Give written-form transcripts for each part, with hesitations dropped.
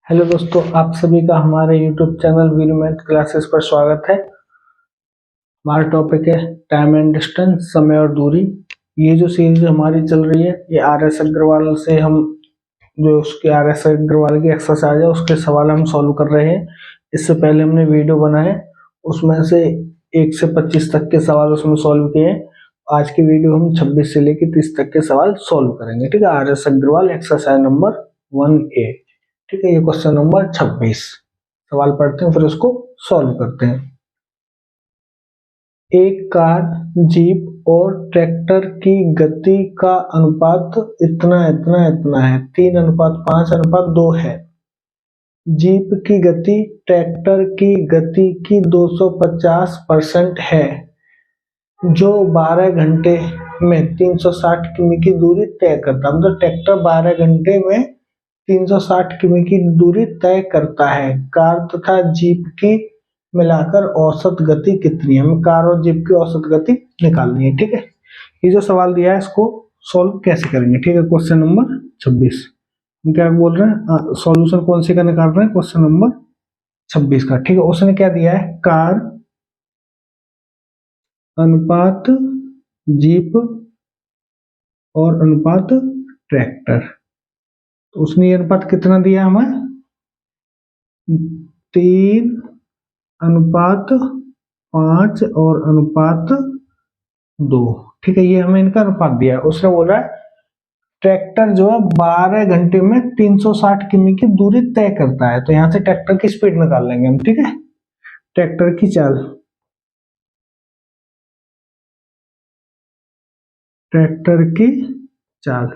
Hello दोस्तों, आप सभी का हमारे YouTube channel Veeru math classes पर स्वागत है। हमारा टॉपिक है टाइम एंड डिस्टेंस, समय और दूरी। ये जो सीरीज हमारी चल रही है ये आर.एस. अग्रवाल से हम जो उसके आर.एस. अग्रवाल की एक्सरसाइज है उसके सवाल हम सॉल्व कर रहे हैं। इससे पहले हमने वीडियो बनाए, उसमें से 1 से 25 तक के सवाल उसमें सॉल्व किए। आज की वीडियो हम 26 से लेकर 30 तक के सवाल सॉल्व करेंगे। ठीक है, RS. Agarwal exercise number 1A। ठीक है, ये क्वेश्चन नंबर 26 सवाल पढ़ते हैं फिर उसको सॉल्व करते हैं। एक कार, जीप और ट्रैक्टर की गति का अनुपात इतना इतना इतना है, 3:5:2 है। जीप की गति ट्रैक्टर की गति की 250% है, जो 12 घंटे में 360 किमी की दूरी तय करता है। मतलब ट्रैक्टर 12 घंटे में 360 किमी की दूरी तय करता है। कार तथा जीप की मिलाकर औसत गति कितनी है? हमें कार और जीप की औसत गति निकालनी है। ठीक है, ये जो सवाल दिया है इसको सॉल्व कैसे करेंगे? ठीक है, क्वेश्चन नंबर 26 हम क्या बोल रहे हैं, सॉल्यूशन कौन से का निकाल रहे हैं? क्वेश्चन नंबर 26 का। ठीक है, उसने क्या दिया है? कार अनुपात जीप और अनुपात ट्रैक्टर। तो उसने ये अनुपात कितना दिया हमें? 3:5 और अनुपात 2। ठीक है, ये हमें इनका अनुपात दिया है। उसने बोला है ट्रैक्टर जो है 12 घंटे में 360 किमी की दूरी तय करता है। तो यहां से ट्रैक्टर की स्पीड निकाल लेंगे हम। ठीक है, ट्रैक्टर की चाल, ट्रैक्टर की चाल,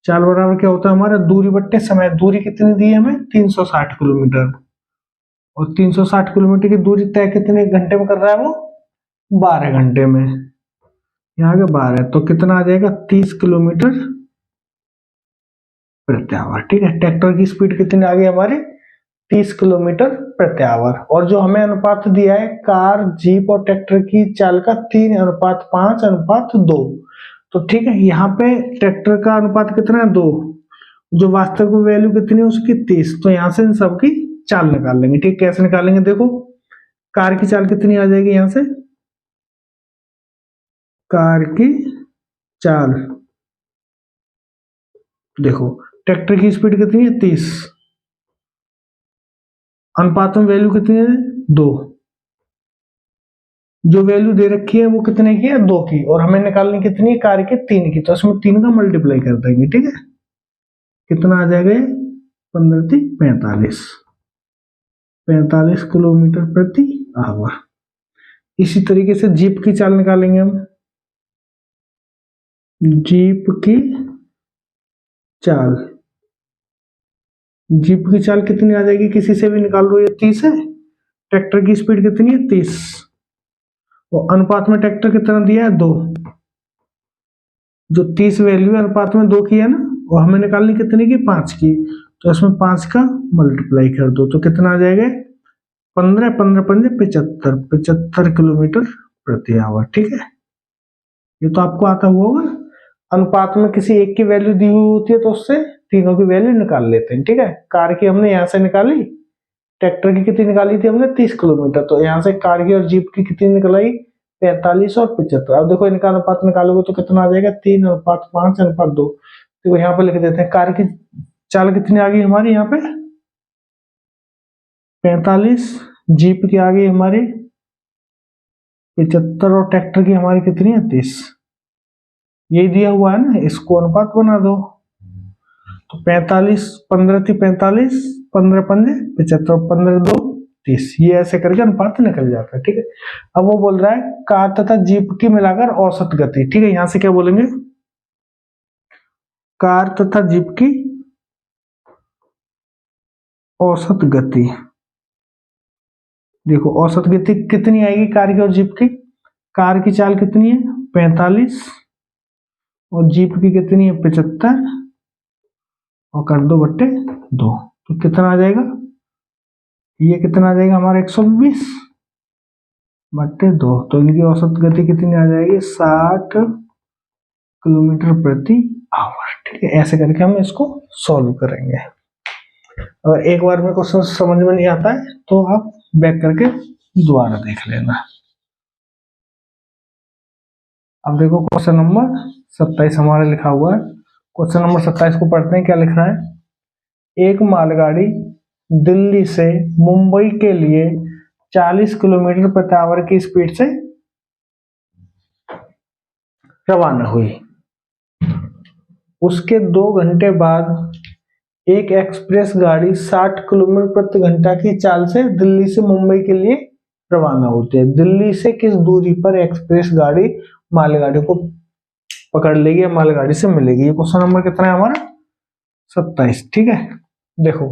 चाल बराबर क्या होता है हमारा? दूरी बट्टे समय। दूरी कितनी दी है हमें? 360 किलोमीटर। और 360 किलोमीटर की दूरी तय कितने घंटे में कर रहा है वो? 12 घंटे में। यहाँ के 12 तो कितना आ जाएगा? 30 किलोमीटर प्रति आवर। ठीक है, ट्रैक्टर की स्पीड कितनी आ गई हमारी? 30 किलोमीटर प्रति आवर। और जो हमें अनुपात दिया है कार, जीप और ट्रैक्टर की चाल का 3:5:2। तो ठीक है, यहाँ पे ट्रैक्टर का अनुपात कितना है? 2। जो वास्तविक वैल्यू कितनी है उसकी? 30। तो यहाँ से इन सबकी चाल निकाल लेंगे। ठीक, कैसे निकालेंगे? देखो, कार की चाल कितनी आ जाएगी यहाँ से? कार की चाल, देखो ट्रैक्टर की स्पीड कितनी है? 30। अनुपात में वैल्यू कितनी है? 2। जो वैल्यू दे रखी है वो कितने की है? 2 की। और हमें निकालनी कितनी है? कार के 3 की। तो इसमें 3 का मल्टीप्लाई कर देंगे। ठीक है, कितना आ जाएगा? 15×3 = 45 किलोमीटर प्रति आवर। इसी तरीके से जीप की चाल निकालेंगे हम। जीप की चाल, जीप की चाल कितनी आ जाएगी? किसी से भी निकाल लो, ये 30 है। ट्रैक्टर की स्पीड कितनी है? 30। और अनुपात में ट्रैक्टर कितना दिया है? 2। जो 30 वैल्यू अनुपात में 2 की है ना, और हमें निकालनी कितनी की? 5 की। तो इसमें 5 का मल्टीप्लाई कर दो तो कितना आ जाएगा? 15 15 15 75 75 किलोमीटर प्रति आवर। ठीक है, ये तो आपको आता हुआ होगा। अनुपात में किसी एक की वैल्यू दी हुई होती है तो उससे तीनों की वैल्यू निकाल लेते हैं। ठीक है, कार की हमने यहाँ से निकाली, ट्रैक्टर की कितनी निकाली थी हमने? 30 किलोमीटर। तो यहाँ से कार की और जीप की कितनी निकलाई? 45 और 75। अब देखो इनका अनुपात निकालोगे तो कितना आ जाएगा? 3:5:2। तो यहाँ पे लिख देते हैं कार की चाल कितनी आ गई हमारी यहाँ पे? 45। जीप की आ गई हमारी 75 और ट्रैक्टर की हमारी कितनी है? 30। यही दिया हुआ है ना, इसको अनुपात बना दो। तो 45 15 थी 45, 15×5 = 75, 15×2 = 30। ये ऐसे करके अनुपात निकल जाता है। ठीक है, अब वो बोल रहा है कार तथा जीप की मिलाकर औसत गति। ठीक है, यहां से क्या बोलेंगे? कार तथा जीप की औसत गति। देखो औसत गति कितनी आएगी कार की और जीप की? कार की चाल कितनी है? 45 और जीप की कितनी है? 75 और कर 2/2। तो कितना आ जाएगा? ये कितना आ जाएगा हमारा? 120/2। तो इनकी औसत गति कितनी आ जाएगी? 60 किलोमीटर प्रति आवर। ठीक है, ऐसे करके हम इसको सॉल्व करेंगे। अगर एक बार में क्वेश्चन समझ में नहीं आता है तो आप बैक करके दोबारा देख लेना। अब देखो क्वेश्चन नंबर 27 हमारा लिखा हुआ है। क्वेश्चन नंबर 27 को पढ़ते हैं, क्या लिख रहा है। एक मालगाड़ी दिल्ली से मुंबई के लिए 40 किलोमीटर प्रति आवर की स्पीड से रवाना हुई। उसके 2 घंटे बाद एक एक्सप्रेस गाड़ी 60 किलोमीटर प्रति घंटा की चाल से दिल्ली से मुंबई के लिए रवाना होती है। दिल्ली से किस दूरी पर एक्सप्रेस गाड़ी मालगाड़ी को पकड़ लेगी या मालगाड़ी से मिलेगी। ये क्वेश्चन नंबर कितना है हमारा 27। ठीक है, देखो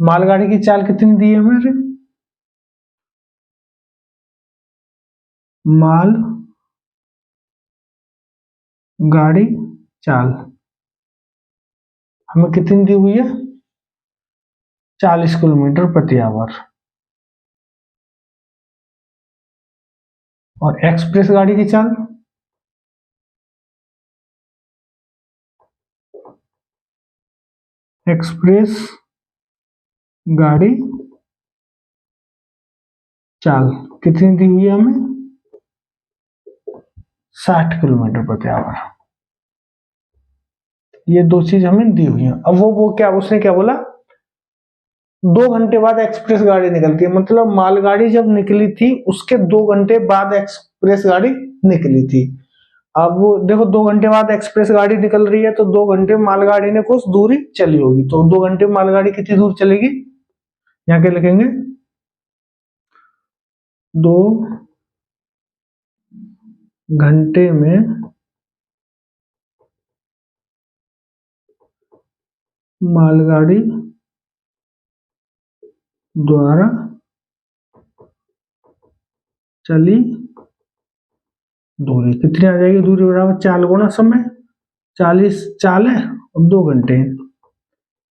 मालगाड़ी की चाल कितनी दी है हमारे, माल गाड़ी चाल हमें कितनी दी हुई है 40 किलोमीटर प्रति आवर। और एक्सप्रेस गाड़ी की चाल एक्सप्रेस गाड़ी चाल कितनी दी हुई है हमें 60 किलोमीटर प्रति आवर। ये दो चीज हमें दी हुई है। अब वो क्या उसने क्या बोला 2 घंटे बाद एक्सप्रेस गाड़ी निकलती है, मतलब मालगाड़ी जब निकली थी उसके 2 घंटे बाद एक्सप्रेस गाड़ी निकली थी। अब वो देखो 2 घंटे बाद एक्सप्रेस गाड़ी निकल रही है तो 2 घंटे मालगाड़ी ने कुछ दूरी चली होगी, तो 2 घंटे मालगाड़ी कितनी दूर चलेगी, यहाँ क्या लिखेंगे 2 घंटे में मालगाड़ी द्वारा चली दूरी कितनी आ जाएगी, दूरी बराबर चाल गुना समय, 40 चाल है और 2 घंटे हैं,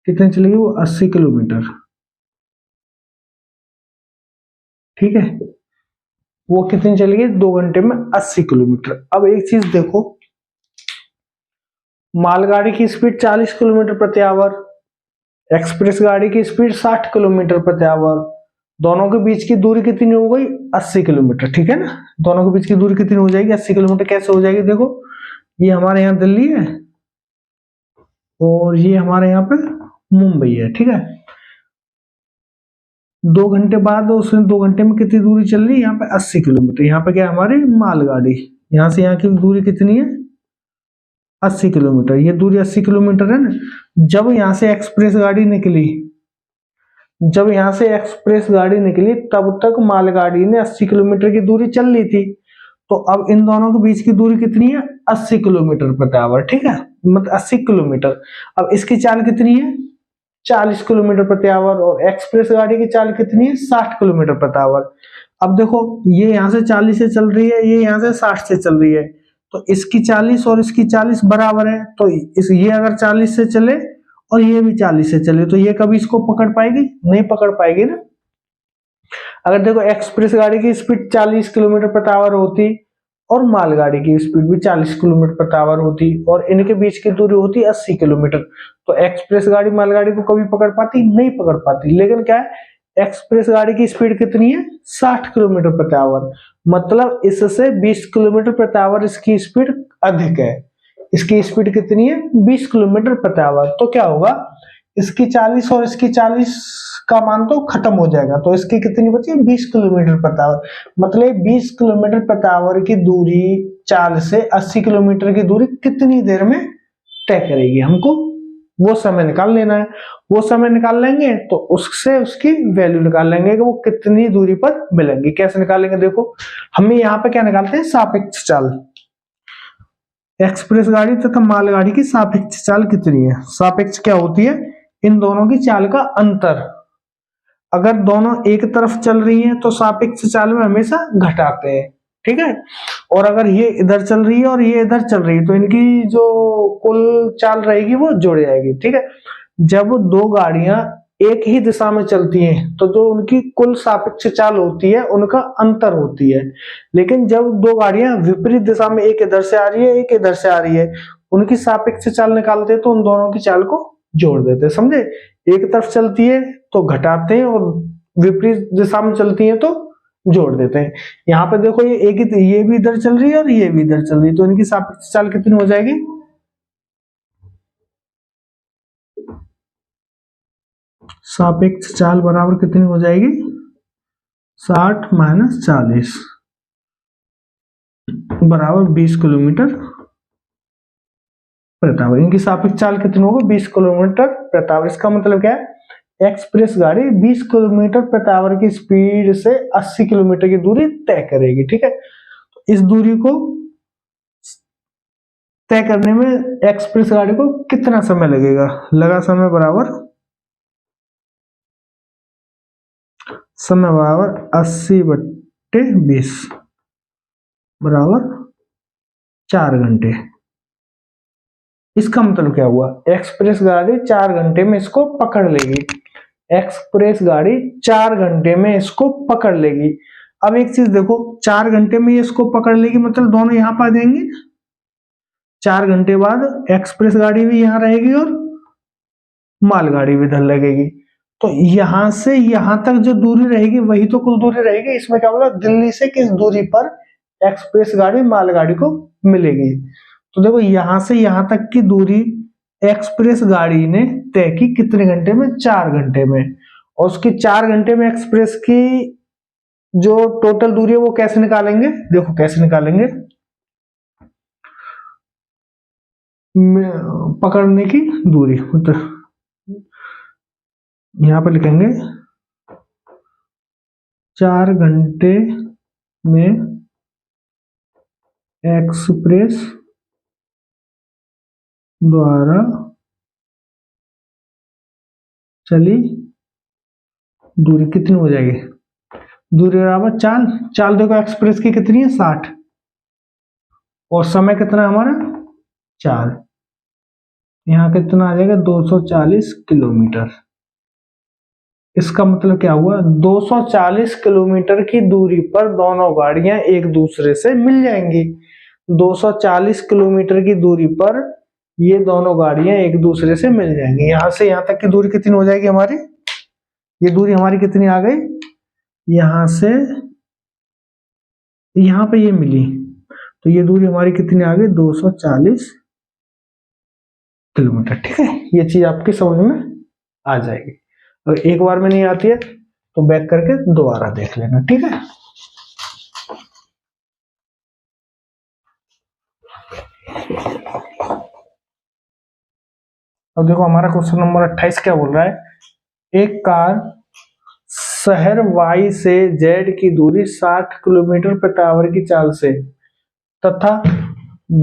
कितने चलेगी वो 80 किलोमीटर। ठीक है, वो कितनी चलेगी 2 घंटे में 80 किलोमीटर। अब एक चीज देखो, मालगाड़ी की स्पीड 40 किलोमीटर प्रति आवर, एक्सप्रेस गाड़ी की स्पीड 60 किलोमीटर प्रति आवर, दोनों के बीच की दूरी कितनी हो गई 80 किलोमीटर। ठीक है ना, दोनों के बीच की दूरी कितनी हो जाएगी 80 किलोमीटर। कैसे हो जाएगी, देखो ये हमारे यहाँ दिल्ली है और ये हमारे यहाँ पे मुंबई है। ठीक है, 2 घंटे बाद उसने 2 घंटे में कितनी दूरी चल रही है यहाँ पे 80 किलोमीटर। यहाँ पे क्या हमारी मालगाड़ी, यहाँ से यहाँ की दूरी कितनी है 80 किलोमीटर, ये दूरी 80 किलोमीटर है ना। जब यहाँ से एक्सप्रेस गाड़ी निकली, जब यहाँ से एक्सप्रेस गाड़ी निकली तब तक मालगाड़ी ने 80 किलोमीटर की दूरी चल ली थी, तो अब इन दोनों के बीच की दूरी कितनी है 80 किलोमीटर प्रति आवर। ठीक है, मतलब 80 किलोमीटर। अब इसकी चाल कितनी है 40 किलोमीटर प्रति आवर और एक्सप्रेस गाड़ी की चाल कितनी है 60 किलोमीटर प्रति आवर। अब देखो ये यहाँ से 40 से चल रही है, ये यहाँ से 60 से चल रही है, तो इसकी 40 और इसकी 40 बराबर है, तो ये अगर 40 से चले और ये भी 40 से चले तो ये कभी इसको पकड़ पाएगी, नहीं पकड़ पाएगी ना। अगर देखो एक्सप्रेस गाड़ी की स्पीड 40 किलोमीटर प्रति आवर होती और मालगाड़ी की स्पीड भी 40 किलोमीटर प्रति आवर होती और इनके बीच की दूरी होती 80 किलोमीटर, तो एक्सप्रेस गाड़ी मालगाड़ी को कभी पकड़ पाती, नहीं पकड़ पाती। लेकिन क्या है एक्सप्रेस गाड़ी की स्पीड कितनी है 60 किलोमीटर प्रति आवर, मतलब इससे 20 किलोमीटर प्रति आवर इसकी स्पीड अधिक है। इसकी स्पीड कितनी है 20 किलोमीटर प्रति आवर, तो क्या होगा इसकी 40 और इसकी 40 का मान तो खत्म हो जाएगा, तो इसकी कितनी बची 20 किलोमीटर प्रति आवर, मतलब 20 किलोमीटर प्रति आवर की दूरी चाल से 80 किलोमीटर की दूरी कितनी देर में तय करेगी, हमको वो समय निकाल लेना है। वो समय निकाल लेंगे तो उससे उसकी वैल्यू निकाल लेंगे कि वो कितनी दूरी पर मिलेंगी। कैसे निकालेंगे, देखो हमें यहाँ पे क्या निकालते हैं सापेक्ष चाल, एक्सप्रेस गाड़ी तथा मालगाड़ी की सापेक्ष चाल कितनी है। सापेक्ष क्या होती है इन दोनों की चाल का अंतर, अगर दोनों एक तरफ चल रही हैं तो सापेक्ष चाल में हमेशा घटाते हैं। ठीक है, और अगर ये इधर चल रही है और ये इधर चल रही है तो इनकी जो कुल चाल रहेगी वो जुड़ जाएगी। ठीक है, जब दो गाड़ियां एक ही दिशा में चलती हैं तो जो उनकी कुल सापेक्ष चाल होती है उनका अंतर होती है, लेकिन जब दो गाड़ियां विपरीत दिशा में एक इधर से आ रही है एक इधर से आ रही है उनकी सापेक्ष चाल निकालते हैं तो उन दोनों की चाल को जोड़ देते हैं। समझे, एक तरफ चलती है तो घटाते हैं और विपरीत दिशा में चलती है तो जोड़ देते हैं। यहाँ पे देखो ये एक ही, ये भी इधर चल रही है और ये भी इधर चल रही है, तो इनकी सापेक्ष चाल कितनी हो जाएगी? सापेक्ष चाल बराबर कितनी हो जाएगी? 60 माइनस 40 बराबर 20 किलोमीटर प्रति आवर। इनकी सापेक्ष चाल कितनी होगी? 20 किलोमीटर प्रति आवर। इसका मतलब क्या है? एक्सप्रेस गाड़ी 20 किलोमीटर प्रति आवर की स्पीड से 80 किलोमीटर की दूरी तय करेगी। ठीक है, तो इस दूरी को तय करने में एक्सप्रेस गाड़ी को कितना समय लगेगा? लगा समय बराबर 80/20 बराबर 4 घंटे। इसका मतलब क्या हुआ? एक्सप्रेस गाड़ी 4 घंटे में इसको पकड़ लेगी। एक्सप्रेस गाड़ी 4 घंटे में इसको पकड़ लेगी। अब एक चीज देखो, 4 घंटे में ये इसको पकड़ लेगी मतलब दोनों यहां पर आ जाएंगे। 4 घंटे बाद एक्सप्रेस गाड़ी भी यहां रहेगी और मालगाड़ी भी इधर लगेगी। तो यहां से यहां तक जो दूरी रहेगी वही तो कुल दूरी रहेगी। इसमें क्या बोला? दिल्ली से किस दूरी पर एक्सप्रेस गाड़ी मालगाड़ी को मिलेगी। तो देखो यहां से यहां तक की दूरी एक्सप्रेस गाड़ी ने तय की कितने घंटे में? 4 घंटे में। और उसकी 4 घंटे में एक्सप्रेस की जो टोटल दूरी है वो कैसे निकालेंगे? देखो कैसे निकालेंगे। पकड़ने की दूरी मतलब यहां पर लिखेंगे 4 घंटे में एक्सप्रेस द्वारा चली दूरी कितनी हो जाएगी? दूरी बराबर चाल। चाल देखो एक्सप्रेस की कितनी है? 60 और समय कितना है हमारा? 4। यहाँ कितना आ जाएगा? 240 किलोमीटर। इसका मतलब क्या हुआ? 240 किलोमीटर की दूरी पर दोनों गाड़ियां एक दूसरे से मिल जाएंगी। 240 किलोमीटर की दूरी पर ये दोनों गाड़ियां एक दूसरे से मिल जाएंगी। यहां से यहां तक की दूरी कितनी हो जाएगी हमारी? ये दूरी हमारी कितनी आ गई? यहां से यहां पे ये मिली तो ये दूरी हमारी कितनी आ गई? 240 किलोमीटर। ठीक है, ये चीज आपकी समझ में आ जाएगी। अगर एक बार में नहीं आती है तो बैक करके दोबारा देख लेना। ठीक है, अब देखो हमारा क्वेश्चन नंबर 28 क्या बोल रहा है? एक कार शहर Y से Z की दूरी 60 किलोमीटर प्रति आवर की चाल से तथा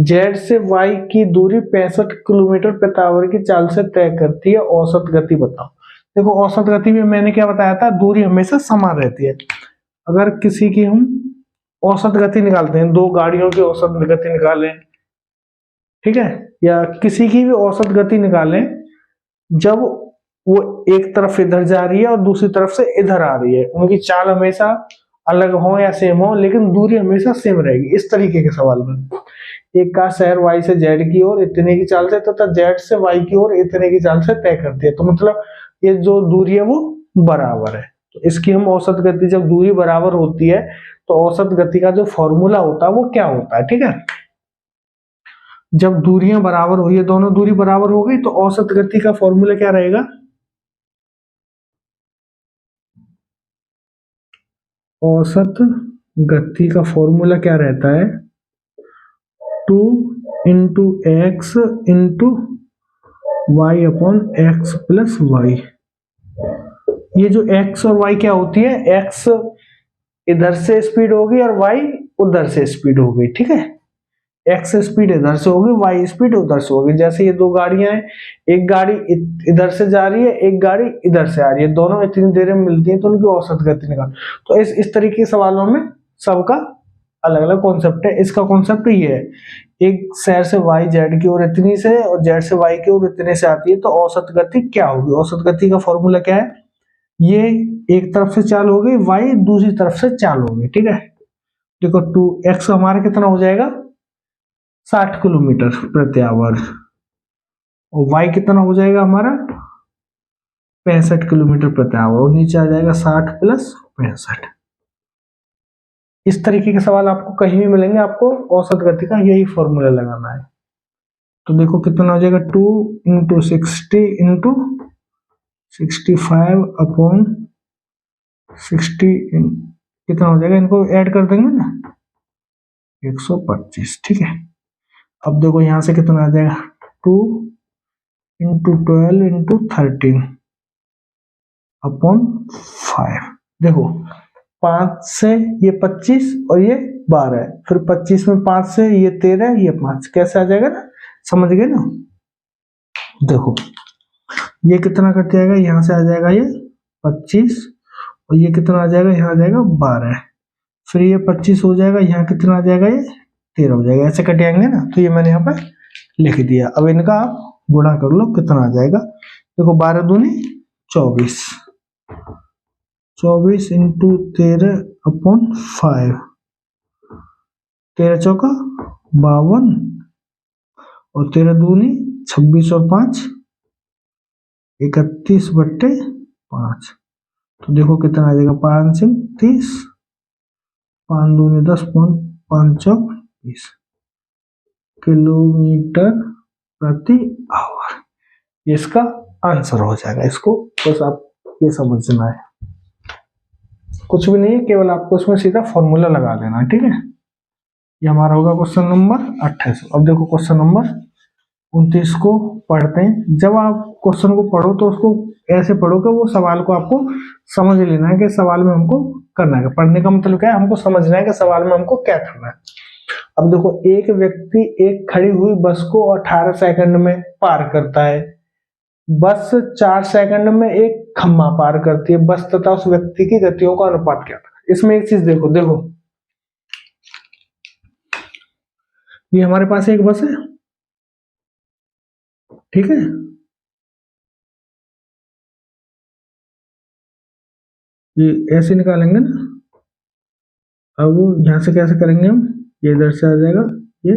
Z से Y की दूरी 65 किलोमीटर प्रति आवर की चाल से तय करती है। औसत गति बताओ। देखो औसत गति में मैंने क्या बताया था? दूरी हमेशा समान रहती है। अगर किसी की हम औसत गति निकालते हैं, दो गाड़ियों की औसत गति निकालें, ठीक है, या किसी की भी औसत गति निकालें, जब वो एक तरफ इधर जा रही है और दूसरी तरफ से इधर आ रही है, उनकी चाल हमेशा अलग हो या सेम हो लेकिन दूरी हमेशा सेम रहेगी। इस तरीके के सवाल में एक कार शहर Y से Z की ओर इतने की चाल से तथा Z से Y की ओर इतने की चाल से तय करती है, तो मतलब ये जो दूरी है वो बराबर है। तो इसकी हम औसत गति, जब दूरी बराबर होती है तो औसत गति का जो फॉर्मूला होता है वो क्या होता है? ठीक है, जब दूरियां बराबर हुई है, दोनों दूरी बराबर हो गई, तो औसत गति का फॉर्मूला क्या रहेगा? औसत गति का फॉर्मूला क्या रहता है? 2 into x into y upon x plus y. ये जो x और y क्या होती है? x इधर से स्पीड होगी और y उधर से स्पीड होगी। ठीक है, x स्पीड इधर से होगी, y स्पीड उधर से होगी। जैसे ये दो गाड़ियां हैं, एक गाड़ी इधर से जा रही है, एक गाड़ी इधर से आ रही है, दोनों इतनी देर में मिलती है तो उनकी औसत गति निकाल। तो इस तरीके के सवालों में सबका अलग अलग कॉन्सेप्ट है। इसका कॉन्सेप्ट ये है, एक शहर से y z की ओर इतनी से और z से y की ओर इतने से आती है, तो औसत गति क्या होगी? औसत गति का फॉर्मूला क्या है? ये एक तरफ से चाल हो गई, y दूसरी तरफ से चाल हो गई। ठीक है, देखो 2x हमारा कितना हो जाएगा? 60 किलोमीटर प्रति आवर, और y कितना हो जाएगा हमारा? 65 किलोमीटर प्रति आवर, और नीचे आ जाएगा 60 प्लस 65। इस तरीके के सवाल आपको कहीं भी मिलेंगे, आपको औसत गति का यही फॉर्मूला लगाना है। तो देखो कितना हो जाएगा, 2 इंटू 60 इंटू 65 अपॉन 60 कितना हो जाएगा, इनको ऐड कर देंगे ना, 125। ठीक है, अब देखो यहां से कितना आ जाएगा, 2 इंटू 12 इंटू 13 अपॉन 5। देखो 5 से ये 25 और ये 12 है, फिर 25 में 5 से ये 13, ये 5, कैसे आ जाएगा ना, समझ गए ना। देखो ये कितना कट जाएगा, यहां से आ जाएगा ये 25, और ये कितना आ जाएगा, यहाँ आ जाएगा 12, फिर ये 25 हो जाएगा, यहाँ कितना आ जाएगा, ये 13 हो जाएगा, ऐसे कट जाएंगे ना। तो ये मैंने यहाँ पे लिख दिया। अब इनका आप गुणा कर लो, कितना आ जाएगा, देखो 12 दूनी 24, 24 इंटू 13 अपॉन 5, 13 चौका 52, और 13 दूनी 26 और 5 31/5। तो देखो कितना आ जाएगा, 5 से 30, 5 दूनी 10, 5 चौक 20 किलोमीटर प्रति आवर। ये इसका आंसर हो जाएगा। इसको बस आप ये समझना है, कुछ भी नहीं है, केवल आपको उसमें सीधा फॉर्मूला लगा देना है। ठीक है, ये हमारा होगा क्वेश्चन नंबर 28। अब देखो क्वेश्चन नंबर 29 को पढ़ते हैं। जब आप क्वेश्चन को पढ़ो तो उसको ऐसे पढ़ो कि वो सवाल को आपको समझ लेना है कि सवाल में हमको करना है। पढ़ने का मतलब क्या है, हमको समझना है कि सवाल में हमको क्या करना है। अब देखो, एक व्यक्ति एक खड़ी हुई बस को 18 सेकंड में पार करता है। बस 4 सेकंड में एक खम्मा पार करती है। बस तथा उस व्यक्ति की गतियों का अनुपात क्या था। इसमें एक चीज देखो, ये हमारे पास एक बस है, ठीक है, ये ऐसे निकालेंगे ना। अब यहां से कैसे करेंगे हम, ये इधर से आ जाएगा, ये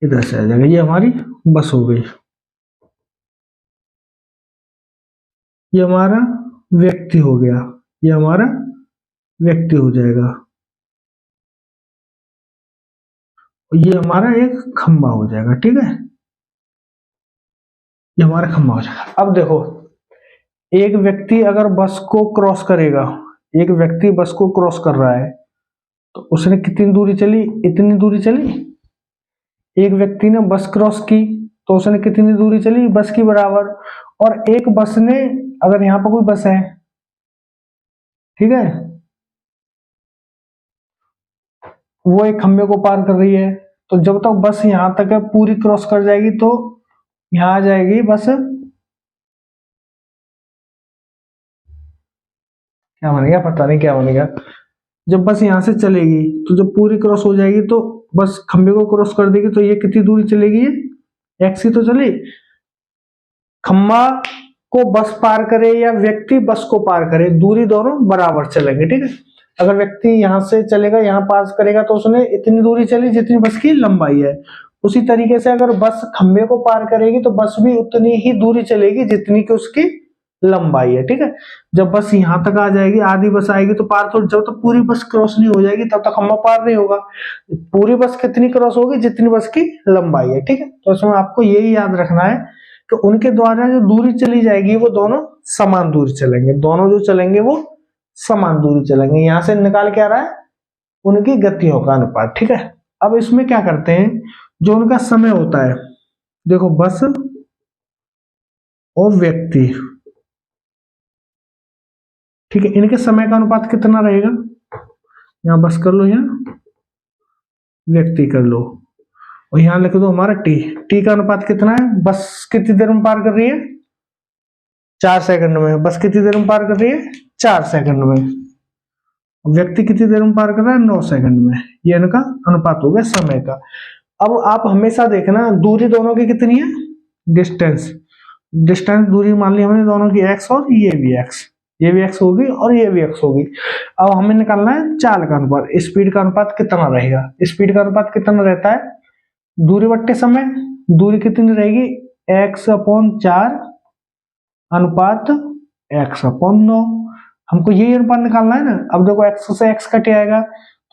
इधर से आ जाएगा, ये हमारी बस हो गई। ये हमारा व्यक्ति हो गया, ये हमारा व्यक्ति हो जाएगा, ये हमारा एक खंबा हो जाएगा। ठीक है, ये हमारा खंबा हो जाएगा। अब देखो, एक व्यक्ति अगर बस को क्रॉस करेगा, एक व्यक्ति बस को क्रॉस कर रहा है, तो उसने कितनी दूरी चली, इतनी दूरी चली। एक व्यक्ति ने बस क्रॉस की तो उसने कितनी दूरी चली, बस की बराबर। और एक बस ने, अगर यहाँ पर कोई बस है, ठीक है, वो एक खंबे को पार कर रही है, तो जब तक बस यहां तक है पूरी क्रॉस कर जाएगी तो यहां आ जाएगी बस, क्या बनेगा पता नहीं क्या बनेगा। जब बस यहां से चलेगी तो जब पूरी क्रॉस हो जाएगी तो बस खंबे को क्रॉस कर देगी, तो ये कितनी दूरी चलेगी, ये एक्स ही तो चली। खंबा को बस पार करे या व्यक्ति बस को पार करे, दूरी दोनों बराबर चलेंगे। ठीक है, अगर व्यक्ति यहां से चलेगा, यहां पास करेगा, तो उसने इतनी दूरी चली जितनी बस की लंबाई है। उसी तरीके से अगर बस खंबे को पार करेगी तो बस भी उतनी ही दूरी चलेगी जितनी की उसकी लंबाई है। ठीक है, जब बस यहां तक आ जाएगी, आधी बस आएगी तो पार, तो जब तक पूरी बस क्रॉस नहीं हो जाएगी तब तक खंबा पार नहीं होगा। पूरी बस कितनी क्रॉस होगी, जितनी बस की लंबाई है। ठीक है, तो इसमें आपको यही याद रखना है कि उनके द्वारा जो दूरी चली जाएगी वो दोनों समान दूरी चलेंगे, दोनों जो चलेंगे वो समान दूरी चलेंगे। यहां से निकाल के आ रहा है उनकी गतियों का अनुपात। ठीक है, अब इसमें क्या करते हैं, जो उनका समय होता है, देखो बस और व्यक्ति, ठीक है, इनके समय का अनुपात कितना रहेगा, यहां बस कर लो, यहां व्यक्ति कर लो, और यहां लिख दो हमारा टी। टी का अनुपात कितना है, बस कितनी देर में पार कर रही है, 4 सेकंड में। बस कितनी देर में पार कर रही है, 4 सेकंड में। व्यक्ति कितनी देर में पार कर रहा है, 9 सेकंड में। ये इनका अनुपात हो गया समय का। अब आप हमेशा देखना दूरी दोनों की कितनी है, डिस्टेंस, डिस्टेंस दूरी मान ली हमने दोनों की एक्स, और ये भी एक्स, ये भी एक्स होगी और ये भी एक्स होगी। अब हमें निकालना है चाल का अनुपात, स्पीड का अनुपात कितना रहेगा। स्पीड का अनुपात कितना रहता है, दूरी बट्टे समय। दूरी कितनी रहेगी, x/4 अनुपात x/9। हमको यही अनुपात निकालना है ना। अब देखो x से x कट आएगा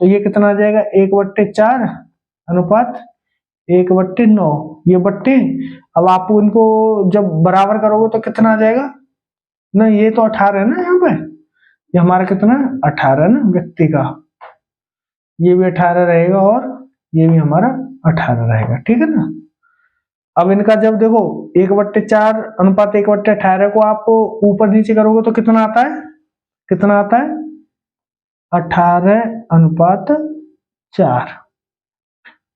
तो ये कितना आ जाएगा 1/4 अनुपात 1/9। ये बट्टे, अब आप इनको जब बराबर करोगे तो कितना आ जाएगा ना, ये तो 18 है ना, यहाँ पे ये हमारा कितना 18 ना व्यक्ति का, ये भी 18 रहेगा और ये भी हमारा 18 रहेगा, ठीक है ना। अब इनका जब देखो 1/4 अनुपात 1/18 को आप ऊपर नीचे करोगे तो कितना आता है, कितना आता है 18/4।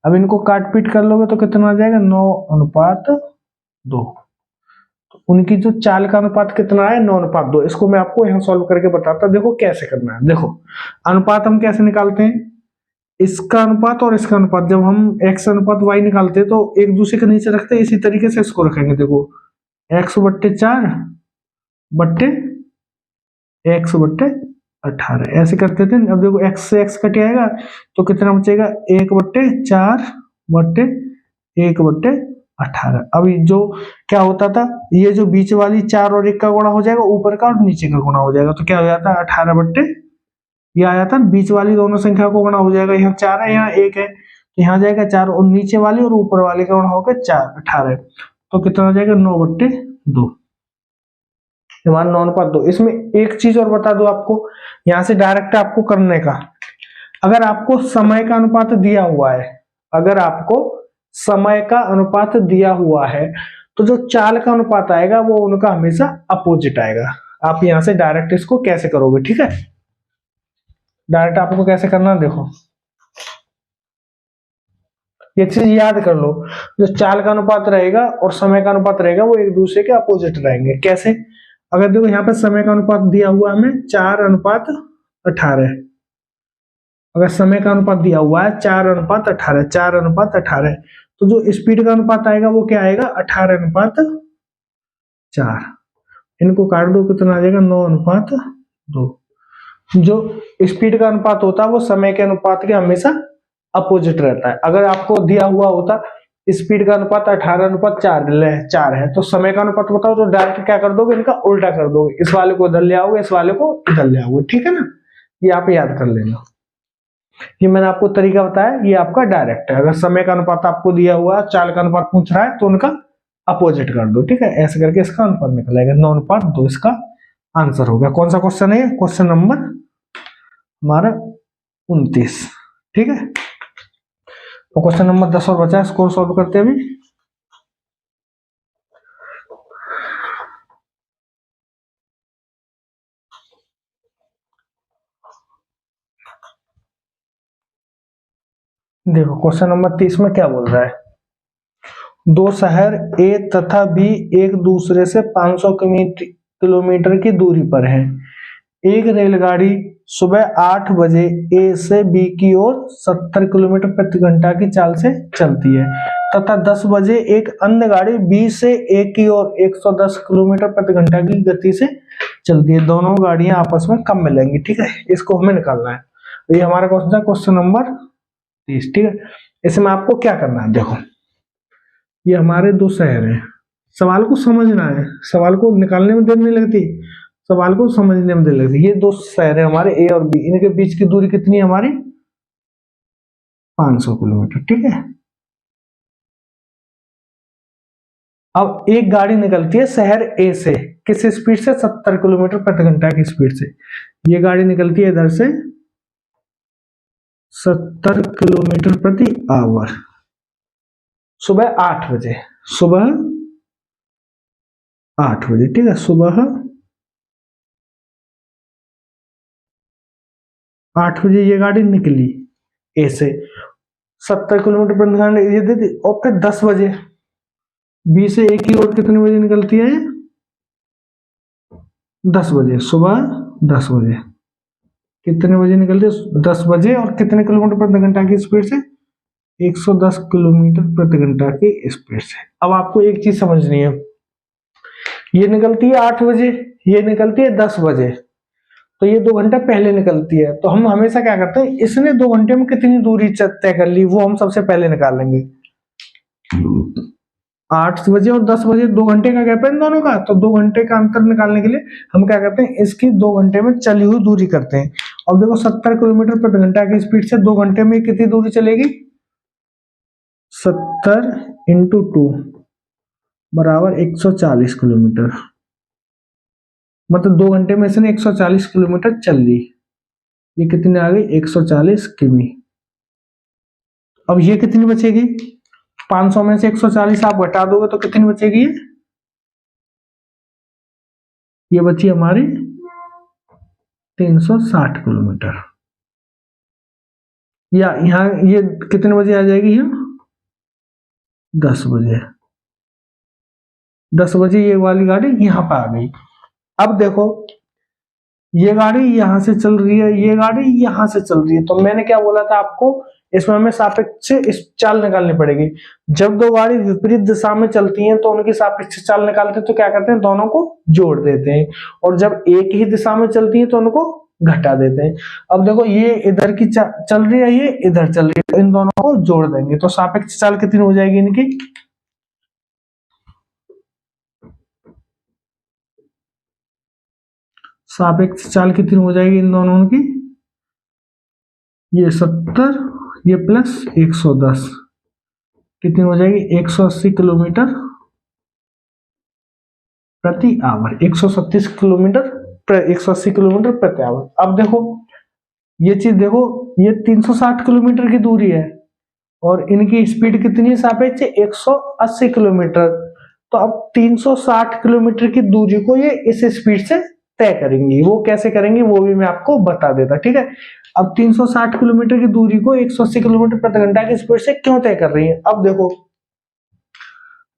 अब इनको काट पीट कर लोगे तो कितना आ जाएगा 9/2। तो उनकी जो चाल का अनुपात कितना है 9/2। इसको मैं आपको यहाँ सॉल्व करके बताता हूं, देखो कैसे करना है। देखो अनुपात हम कैसे निकालते हैं, इसका अनुपात और इसका अनुपात, जब हम x अनुपात y निकालते हैं तो एक दूसरे के नीचे रखते हैं, इसी तरीके से इसको रखेंगे। देखो x/4 बट्टे x/18 ऐसे करते थे। अब देखो x से x कट आएगा तो कितना बचेगा 1/4 बट्टे 1/18। अभी जो क्या होता था, ये जो बीच वाली 4 और 1 का गुणा हो जाएगा, ऊपर का और नीचे का गुणा हो जाएगा, तो क्या हो जाता है 18 बट्टे, ये आ जाता है बीच वाली दोनों संख्या को गुणा हो जाएगा। यहाँ 4 है, यहाँ 1 है, तो यहाँ जाएगा 4 और नीचे वाली और ऊपर वाले का गुणा होकर 4 18, तो कितना हो जाएगा 9/2। 9/2। इसमें एक चीज और बता दो आपको, यहाँ से डायरेक्ट आपको करने का, अगर आपको समय का अनुपात दिया हुआ है, अगर आपको समय का अनुपात दिया हुआ है तो जो चाल का अनुपात आएगा वो उनका हमेशा अपोजिट आएगा। आप यहां से डायरेक्ट इसको कैसे करोगे, ठीक है, डायरेक्ट आपको कैसे करना देखो, ये चीज याद कर लो, जो चाल का अनुपात रहेगा और समय का अनुपात रहेगा वो एक दूसरे के अपोजिट रहेंगे। कैसे, अगर देखो यहाँ पे समय का अनुपात दिया हुआ हमें 4/18, अगर समय का अनुपात दिया हुआ है 4/18, 4/18, तो जो स्पीड का अनुपात आएगा वो क्या आएगा 18/4। इनको काट दो, कितना आ जाएगा 9/2। जो स्पीड का अनुपात होता है वो समय के अनुपात के हमेशा अपोजिट रहता है। अगर आपको दिया हुआ होता स्पीड का अनुपात 18/4 है तो समय का अनुपात बताओ, तो डायरेक्ट क्या कर दोगे, इनका उल्टा कर दोगे, इस वाले को इधर ले आओगे, इस वाले को इधर ले आओगे, ठीक है ना। ये आप याद कर लेना, ये मैंने आपको तरीका बताया, ये आपका डायरेक्ट है। अगर समय का अनुपात आपको दिया हुआ है, चाल का अनुपात पूछ रहा है तो उनका अपोजिट कर दो, ठीक है, ऐसे करके इसका अनुपात निकलेगा 9/2। इसका आंसर हो गया। कौन सा क्वेश्चन है, क्वेश्चन नंबर हमारा 29, ठीक है। तो क्वेश्चन नंबर 10 और बचा, इसको सॉल्व करते हैं अभी। देखो क्वेश्चन नंबर 30 में क्या बोल रहा है, दो शहर ए तथा बी एक दूसरे से 500 किलोमीटर की दूरी पर है। एक रेलगाड़ी सुबह 8 बजे ए से बी की ओर 70 किलोमीटर प्रति घंटा की चाल से चलती है तथा 10 बजे एक अन्य गाड़ी बी से ए की ओर 110 किलोमीटर प्रति घंटा की गति से चलती है। दोनों गाड़ियां आपस में कब मिलेंगी, ठीक है, इसको हमें निकालना है। ये हमारा क्वेश्चन है, क्वेश्चन नंबर 30, ठीक है। इसमें आपको क्या करना है, देखो ये हमारे दो शहर हैं, सवाल को समझना है, सवाल को निकालने में देर नहीं लगती, सवाल को समझने में देर लगती। ये दो शहर है हमारे ए और बी, इनके बीच की दूरी कितनी है हमारी 500 किलोमीटर, ठीक है। अब एक गाड़ी निकलती है शहर ए से, किस स्पीड से 70 किलोमीटर प्रति घंटा की स्पीड से। ये गाड़ी निकलती है इधर से 70 किलोमीटर प्रति आवर सुबह 8 बजे, सुबह 8 बजे, ठीक है, सुबह 8 बजे ये गाड़ी निकली ए से 70 किलोमीटर प्रति घंटा ये दे दी, और फिर 10 बजे बी से ए की ओर कितने बजे निकलती है 10 बजे, सुबह 10 बजे, कितने बजे निकलती है 10 बजे, और कितने किलोमीटर प्रति घंटा की स्पीड से 110 किलोमीटर प्रति घंटा की स्पीड से। अब आपको एक चीज समझनी है, ये निकलती है 8 बजे, ये निकलती है 10 बजे, तो ये 2 घंटा पहले निकलती है। तो हम हमेशा क्या करते हैं, इसने 2 घंटे में कितनी दूरी तय कर ली वो हम सबसे पहले निकाल लेंगे। 8 बजे और 10 बजे 2 घंटे का गैप है इन दोनों का, तो 2 घंटे का अंतर निकालने के लिए हम क्या करते हैं, इसकी 2 घंटे में चली हुई दूरी करते हैं। अब देखो 70 किलोमीटर प्रति घंटा की स्पीड से 2 घंटे में कितनी दूरी चलेगी, 70 इंटू 2 बराबर 140 किलोमीटर। मतलब 2 घंटे में इसने 140 किलोमीटर चल ली। ये कितनी आ गई, 140 किमी। अब ये कितनी बचेगी, 500 में से 140 आप घटा दोगे तो कितनी बचेगी, ये बची हमारी 360 किलोमीटर। या यहाँ ये कितने बजे आ जाएगी, यहाँ 10 बजे। 10 बजे ये वाली गाड़ी यहाँ पर आ गई। अब देखो ये गाड़ी यहां से चल रही है, ये गाड़ी यहां से चल रही है, तो मैंने क्या बोला था आपको, इसमें हमें सापेक्ष इस चाल निकालनी पड़ेगी। जब दो गाड़ी विपरीत दिशा में चलती हैं तो उनकी सापेक्ष चाल निकालते हैं तो क्या करते हैं, दोनों को जोड़ देते हैं, और जब एक ही दिशा में चलती है तो उनको घटा देते हैं। अब देखो ये इधर की चल रही है, ये इधर चल रही है, इन दोनों को जोड़ देंगे तो सापेक्ष चाल कितनी हो जाएगी इनकी, सापेक्ष चाल कितनी हो जाएगी इन दोनों की, ये 70 ये प्लस 110 कितनी हो जाएगी, 180 किलोमीटर प्रति आवर, 136 किलोमीटर 180 किलोमीटर प्रति आवर। अब देखो ये चीज देखो, ये 360 किलोमीटर की दूरी है और इनकी स्पीड कितनी है सापेक्ष 180 किलोमीटर। तो अब 360 किलोमीटर की दूरी को ये इस स्पीड से तय करेंगी। वो कैसे करेंगी वो भी मैं आपको बता देता, ठीक है। अब 360 किलोमीटर की दूरी को 180 किलोमीटर प्रति घंटा की स्पीड से क्यों तय कर रही है, अब देखो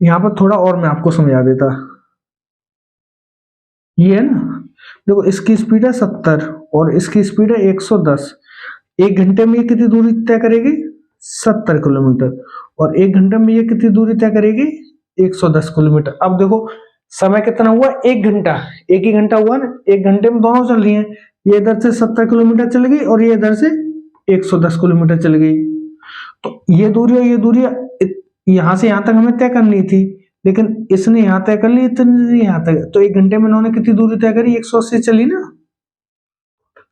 यहां पर थोड़ा और मैं आपको समझा देता। ये है ना, देखो इसकी स्पीड है 70 और इसकी स्पीड है 110। एक घंटे में ये कितनी दूरी तय करेगी, 70 किलोमीटर, और एक घंटे में ये कितनी दूरी तय करेगी, 110 किलोमीटर। अब देखो समय कितना हुआ, 1 घंटा, एक ही घंटा हुआ ना, 1 घंटे में दोनों चल रही हैं। ये इधर से 70 किलोमीटर चल गई और ये इधर से 110 किलोमीटर चल गई। तो ये दूरी और ये दूरी यहां से यहां तक हमें तय करनी थी, लेकिन इसने यहां तय कर ली, इतनी यहां तक, तो 1 घंटे में इन्होंने कितनी दूरी तय करी, 180 चली ना,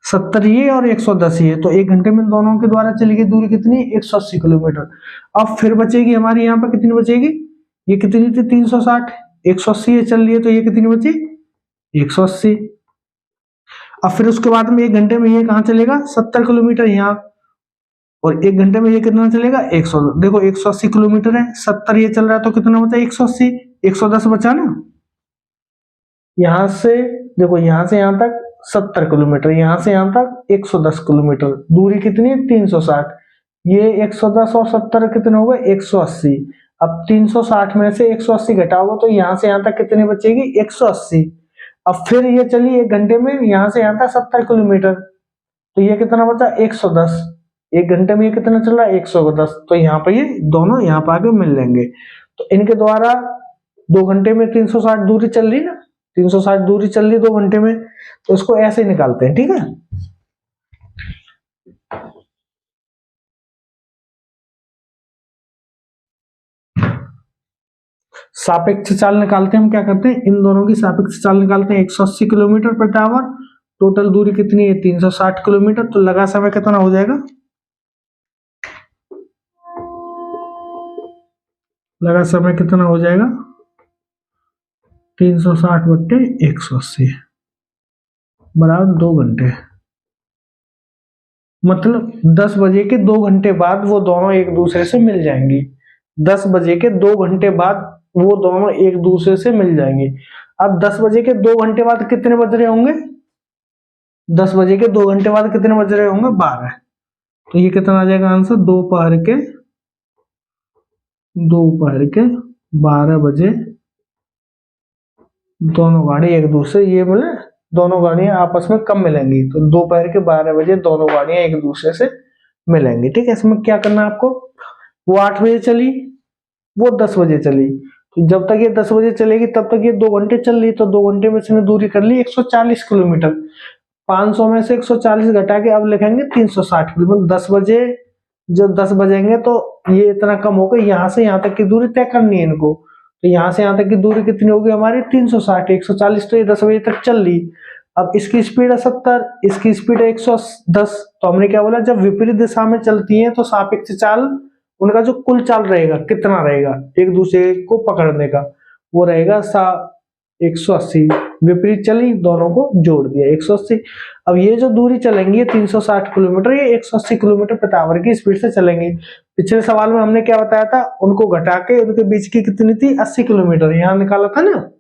70 ये और 110 ये, तो 1 घंटे में दोनों के द्वारा चली गई दूरी कितनी, 180 किलोमीटर। अब फिर बचेगी हमारी यहाँ पर कितनी बचेगी, ये कितनी थी 360, 180 ये चल रही है तो ये कितनी बची 180। अब फिर उसके बाद में 1 घंटे में ये कहाँ चलेगा, 70 किलोमीटर यहाँ, और 1 घंटे में ये कितना चलेगा 100। देखो 180 किलोमीटर है, 70 ये चल रहा है तो कितना बचा 180, 110 बचा ना। यहां से देखो यहां से यहां तक 70 किलोमीटर, यहां से यहां तक 110 किलोमीटर, दूरी कितनी है 360। ये 110 और 70 कितने हो गए 180। अब 360 में से 180 घटाओगे तो यहां से यहां तक कितनी बचेगी 180। अब फिर ये चली 1 घंटे में यहां से यहां तक 70 किलोमीटर, तो ये कितना बचा 110। 1 घंटे में ये कितना चल रहा है 110, तो यहाँ पे ये दोनों यहाँ पे आके मिल लेंगे। तो इनके द्वारा 2 घंटे में 360 दूरी चल रही ना, 360 दूरी चल रही 2 घंटे में, तो इसको ऐसे ही निकालते हैं, ठीक है। सापेक्ष चाल निकालते हैं हम, क्या करते हैं इन दोनों की सापेक्ष चाल निकालते हैं, 180 किलोमीटर प्रति आवर, टोटल दूरी कितनी है 360 किलोमीटर, तो लगा समय कितना हो जाएगा, लगा समय कितना हो जाएगा 360 बट्टे 180 बराबर 2 घंटे। मतलब 10 बजे के 2 घंटे बाद वो दोनों एक दूसरे से मिल जाएंगी। 10 बजे के 2 घंटे बाद वो दोनों एक दूसरे से मिल जाएंगे। अब 10 बजे के 2 घंटे बाद कितने बज रहे होंगे, 10 बजे के 2 घंटे बाद कितने बज रहे होंगे 12। तो ये कितना आ जाएगा आंसर, दोपहर के 12 बजे दोनों गाड़ी एक दूसरे, ये बोले दोनों गाड़ियां आपस में कब मिलेंगी, तो दोपहर के 12 बजे दोनों गाड़ियां एक दूसरे से मिलेंगी, ठीक है। इसमें क्या करना है आपको, वो 8 बजे चली, वो 10 बजे चली, तो जब तक ये 10 बजे चलेगी तब तक ये 2 घंटे चल रही, तो 2 घंटे में इसने दूरी कर ली 140 किलोमीटर। 500 में से 140 घटा के अब लिखेंगे 360 किलोमीटर। 10 बजे जब 10 बजेंगे तो ये इतना कम हो गया, यहाँ से यहाँ तक की दूरी तय करनी है इनको, तो यहाँ से यहाँ तक की दूरी कितनी होगी हमारी 360, 140 तो ये 10 बजे तक चल रही। अब इसकी स्पीड है 70, इसकी स्पीड है 110। तो हमने क्या बोला, जब विपरीत दिशा में चलती है तो सापेक्ष चाल, उनका जो कुल चाल रहेगा कितना रहेगा एक दूसरे को पकड़ने का, वो रहेगा 180। विपरीत चली, दोनों को जोड़ दिया 180। अब ये जो दूरी चलेंगी 360 किलोमीटर, ये 180 किलोमीटर प्रति आवर की स्पीड से चलेंगे। पिछले सवाल में हमने क्या बताया था, उनको घटा के उनके बीच की कितनी थी 80 किलोमीटर, यहाँ निकाला था ना,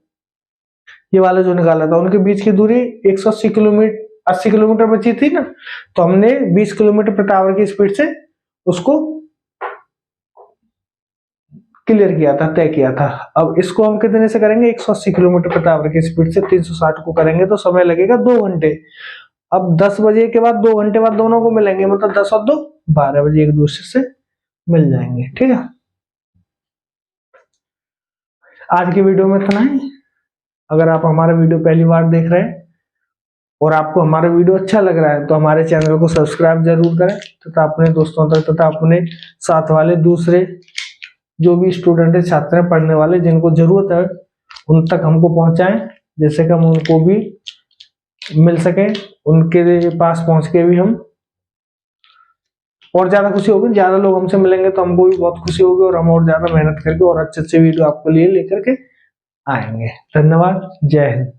ये वाला जो निकाला था, उनके बीच की दूरी 180 किलोमीटर, 80 किलोमीटर बची थी ना। तो हमने 20 किलोमीटर प्रति आवर की स्पीड से उसको क्लियर किया था, तय किया था। अब इसको हम कितने से करेंगे, 180 किलोमीटर प्रति आवर की स्पीड से 360 को करेंगे तो समय लगेगा 2 घंटे। अब 10 बजे के बाद 2 घंटे बाद दोनों को मिलेंगे, मतलब 10 और 2 12 बजे एक दूसरे से मिल जाएंगे। ठीक है, आज की वीडियो में इतना ही। अगर आप हमारा वीडियो पहली बार देख रहे हैं और आपको हमारा वीडियो अच्छा लग रहा है तो हमारे चैनल को सब्सक्राइब जरूर करें तथा अपने दोस्तों तक तथा अपने साथ वाले दूसरे जो भी स्टूडेंट है, छात्र हैं, पढ़ने वाले जिनको जरूरत है उन तक हमको पहुंचाएं, जैसे कि हम उनको भी मिल सके, उनके पास पहुंच के भी हम और ज्यादा खुशी होगी। ज्यादा लोग हमसे मिलेंगे तो हमको भी बहुत खुशी होगी और हम और ज्यादा मेहनत करके और अच्छे अच्छे वीडियो आपके लिए लेकर के आएंगे। धन्यवाद, जय हिंद।